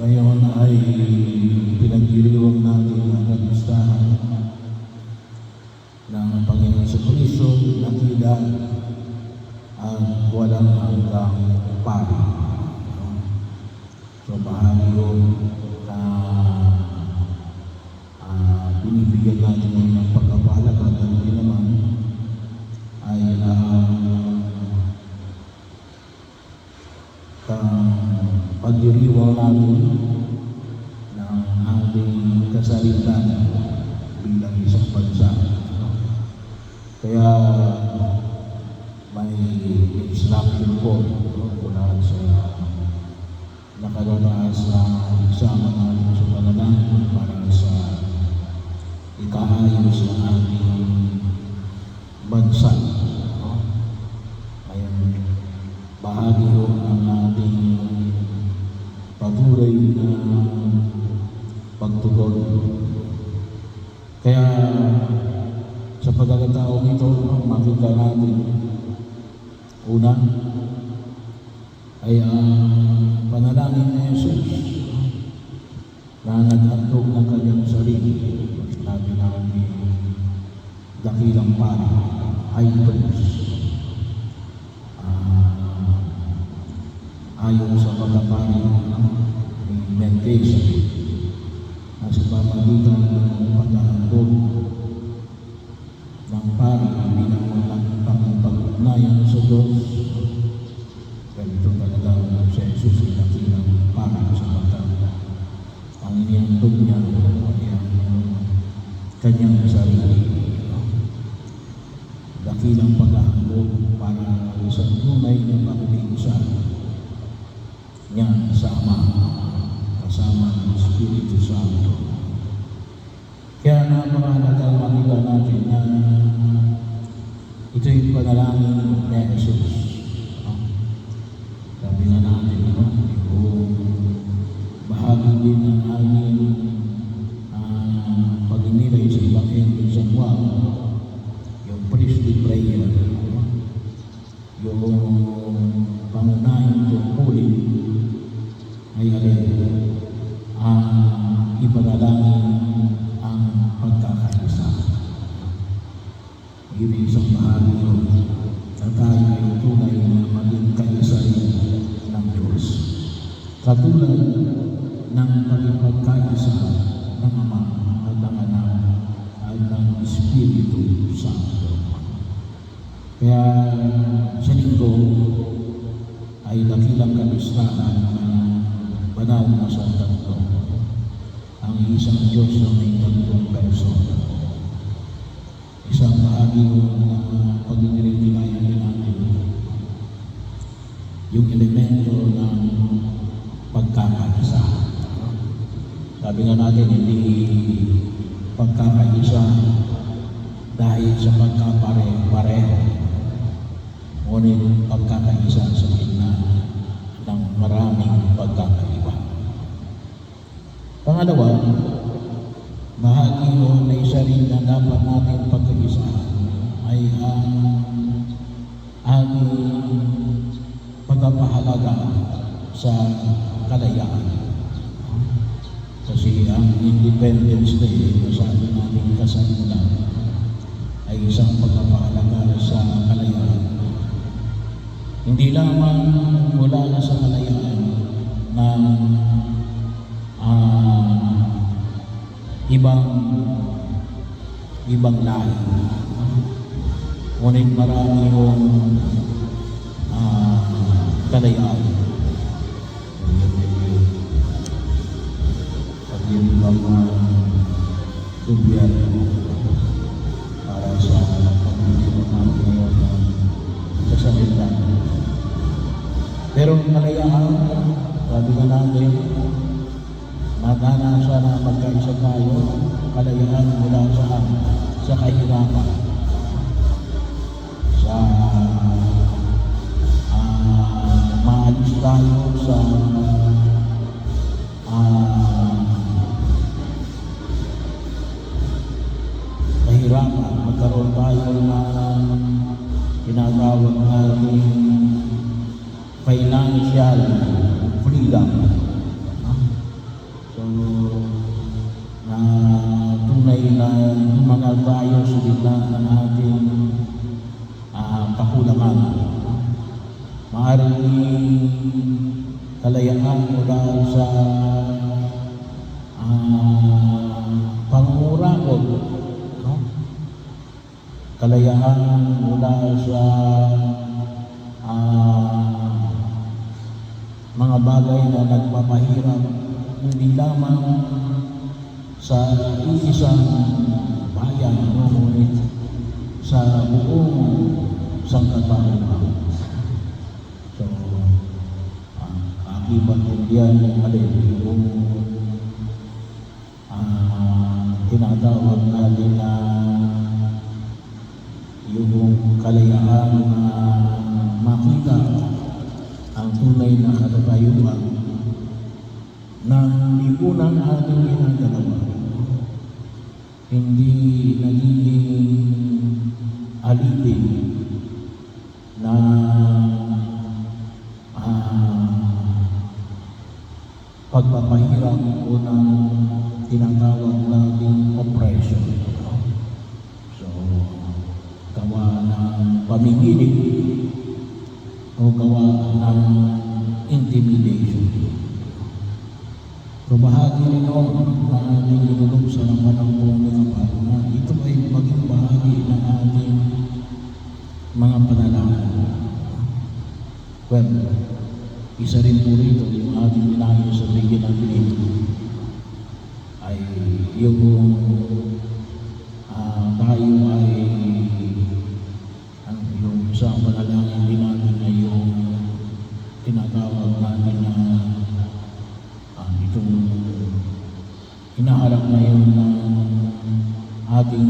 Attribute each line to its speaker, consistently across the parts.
Speaker 1: Ngayon ay pinagdiriwang natin ang kagustahan ng Panginoon sa Kristo na tila at walang hanggang pari. So bahagi yun na binibigyan natin ngayon ng pagkapahalaga at hindi naman ay pagdiriwang natin ng ating kasalitan bilang isang bansa. Kaya may instruction po mula sa nakalalaas na isama natin sa panalangin para sa ikaayos ng ating bansa. Ngayon, bahagi ho ng ating patuloy na pagtugon. Kaya sa pagkakataong ito, makita natin una ay ang panalangin ni Jesus na naghandog ng kanyang sarili. Sinabi natin dakilang pari, high priest, ayon sa pagkapari ni Melchizedek na sa pamamagitan ng paghahandog ng pari bilang pangipag-ugnayan sa Diyos. Ganito talaga si Jesus ay dakilang pari sapagkat ang inihandog niya ay ang kanyang sarili. Dakilang paghahandog para sa tunay na pakikiisa niya kasama ng Espiritu Santo. Kaya napakahalagang makita natin na ito yung panalangin ni Jesus. Sabi nga natin, kung bahagi din ng aming pag-inilay sa Ebanghelyo sa Juan, yung priestly prayer, yung pangunahing tungkulin ay alin ang ipanalangin ang pagkakaisa. Hindi isang bahagi yun na tayo ay tunay na maging kaisa ng Diyos. Katulad ng pagkakaisa ng Ama at ng Anak at ng Espiritu Santo. Kaya sa linggo ay dakilang kalustahan ng banal na santo, ang isang Diyos na may tatlong persona. Isang bahagi na pag-inilay-nilayan din natin yung elemento ng pagkakaisa. Sabi nga natin, hindi pagkakaisa dahil sa pagkapare-pareho, ngunit pagkakaisa sa gitna ng maraming pagkakaiba. Pangalawa, bahagi yun na isa rin na dapat natin pagkaisa ay ang ating pagpapahalaga sa kalayaan. Kasi ang Independence Day na sabi natin kasalunan ay isang pagpapahalaga sa kalayaan. Hindi lamang mula na sa kalayaan ng ibang lahi. Ngunit marami yung kalayaan. At yung mga gobyerno para sa pagdiriwang natin ngayon ng kasalitan. Pero kalayaan, sabi nga natin, magana sana magkaisa tayo, kalayaan mula sa kahirapan, sa maalis tayo sa kahirapan, magkaroon tayo ng tinatawag natin financial freedom. tayo sa gitna ng ating kakulangan. Maaaring kalayaan mula sa pangurakot, no? Kalayaan mula sa mga bagay na nagpapahirap hindi lamang sa iisang bayan, ngunit sa buong sangkatauhan. So, akibat din yan yung tinatawag natin na yung kalayaan na makita ang tunay na katatayuan ng lipunan ating ginagalawa. Hindi nagiging alipin na pagpapahirap o ng tinatawag nating oppression. So, gawa ng pamimili o gawa ng intimidation. So, bahagi rin noon na ating inulubsa ng panahon na ito ay maging bahagi ng ating mga panalangin. Well, isa rin po rito yung ating nilangin sa bigyan ng ito ay yung tayo ay yung isang panalangin din natin ay yung tinatawag natin na itong hinaharap ngayon ng ating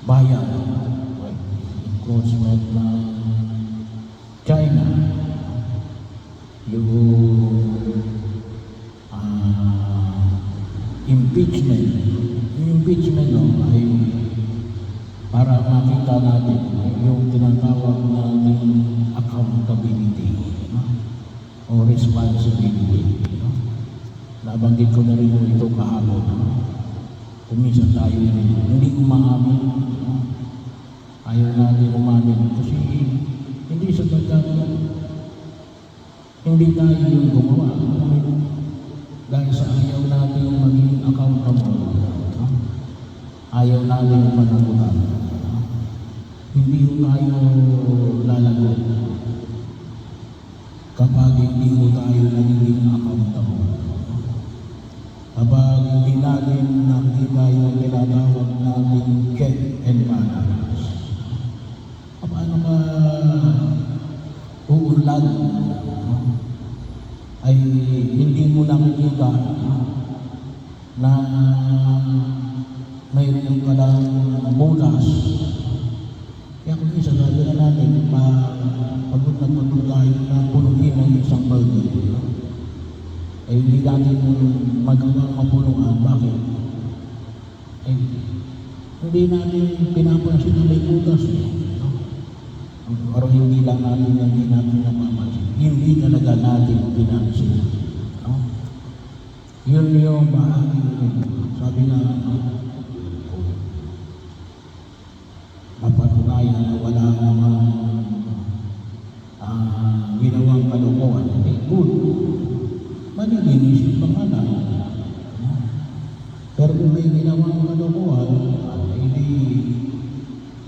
Speaker 1: bayan, encroachment ng China, yung impeachment. Yung impeachment ay para makita natin yung tinatawag natin accountability, o responsibility. Nabanggit ko na rin ito kahapon. Kuminsan tayo hindi umaamin. Ayaw natin umamin kasi hindi sapagkat hindi tayo yung gumawa. Dahil sa ayaw natin maging accountable. Ayaw natin panagutan. Hindi tayo lalagot kapag hindi tayo nagiging accountable. Kapag hindi natin nakikita yung tinatawag natin check and balance. Paano ka uunlad ay hindi mo nakikita na mayroon ka lang bonus. Kaya kung isa sabi na natin pagod na pagod tayo na punuin ng isang burger, ay hindi natin magawang mapunuan. Bakit? Ay hindi natin pinapansin na may butas. Pero hindi lang natin hindi natin napapansin. Hindi talaga natin pinansin. Yun yung bahagi. Sabi nga, napatunayan na wala namang ginawang kalokohan. Good. Malilinis yung pangalan. Pero kung may ginawang kalokohan, hindi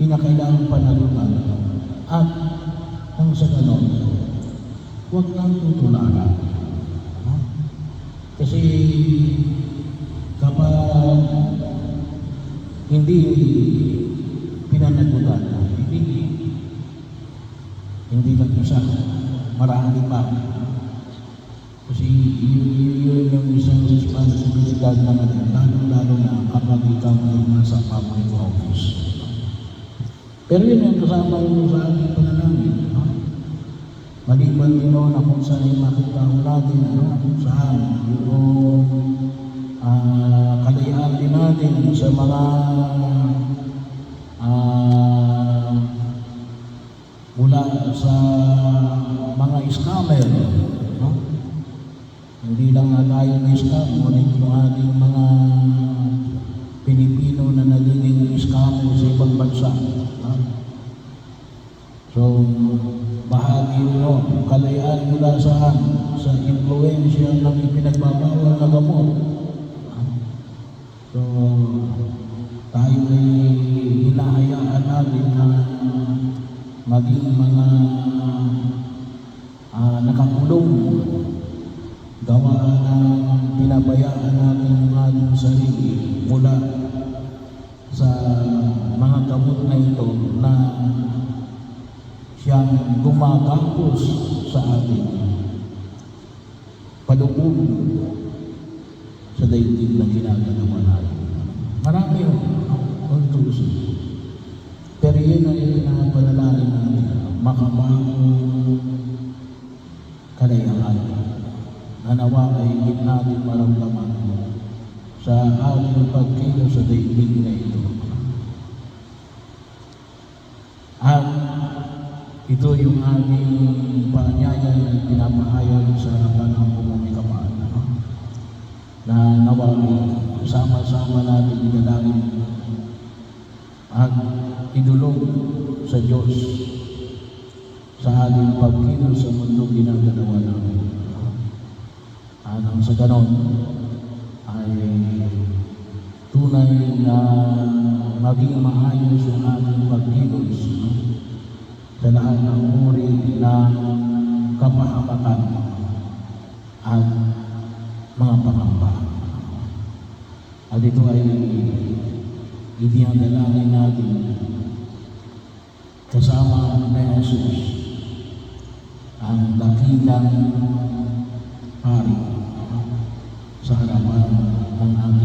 Speaker 1: kinakailangan panalunan. At ang sa ganon, huwag kang tutularan. Kasi kapag hindi pinanagutan, hindi lang isa, marami pa. Kasi yun yung isang responsibilidad naman, lalo na kapag ikaw ay nasa public office. Pero yun yung kasama yun sa ating panalangin. Maliban din na kung saan ay makita ko natin kung saan yung kalayaan din natin sa mga mula sa mga scammer. Hindi lang na tayo na scam, ngunit yung ating mga Pilipino na nagiging ibang bansa. No? So, bahagi nyo, kalayaan mula saan? Sa impluensya ng ipinagbabawal na gamot. So, tayo ay hinahayaan natin na maging mga nakakulong, gawa ng pinabayaan natin ang ating sarili mula sa mga gamot na ito na siyang gumagapos sa atin, palubog sa daigdig na ginagalawa natin. Marami yun, tutusin. Pero yun ay pinapanalangin natin, makabagong kalayaan na nawa ay hindi natin maramdaman sa ating pagkilos sa daigdig na ito. At ito yung ating paanyaya na pinapahayag sa harapan ng Pumumi Kapal, na nawa sama-sama natin idalangin at idulog sa Diyos sa ating pagkilos sa mundong ginagalawa natin. Nang sa ganon ay tunay na maging maayos ang ating pagkilos sa lahat ng uri ng kapahamakan at mga pangamba. At ito ay idinadalangin natin kasama na Jesus, ang dakilang hari sa harapan ng ating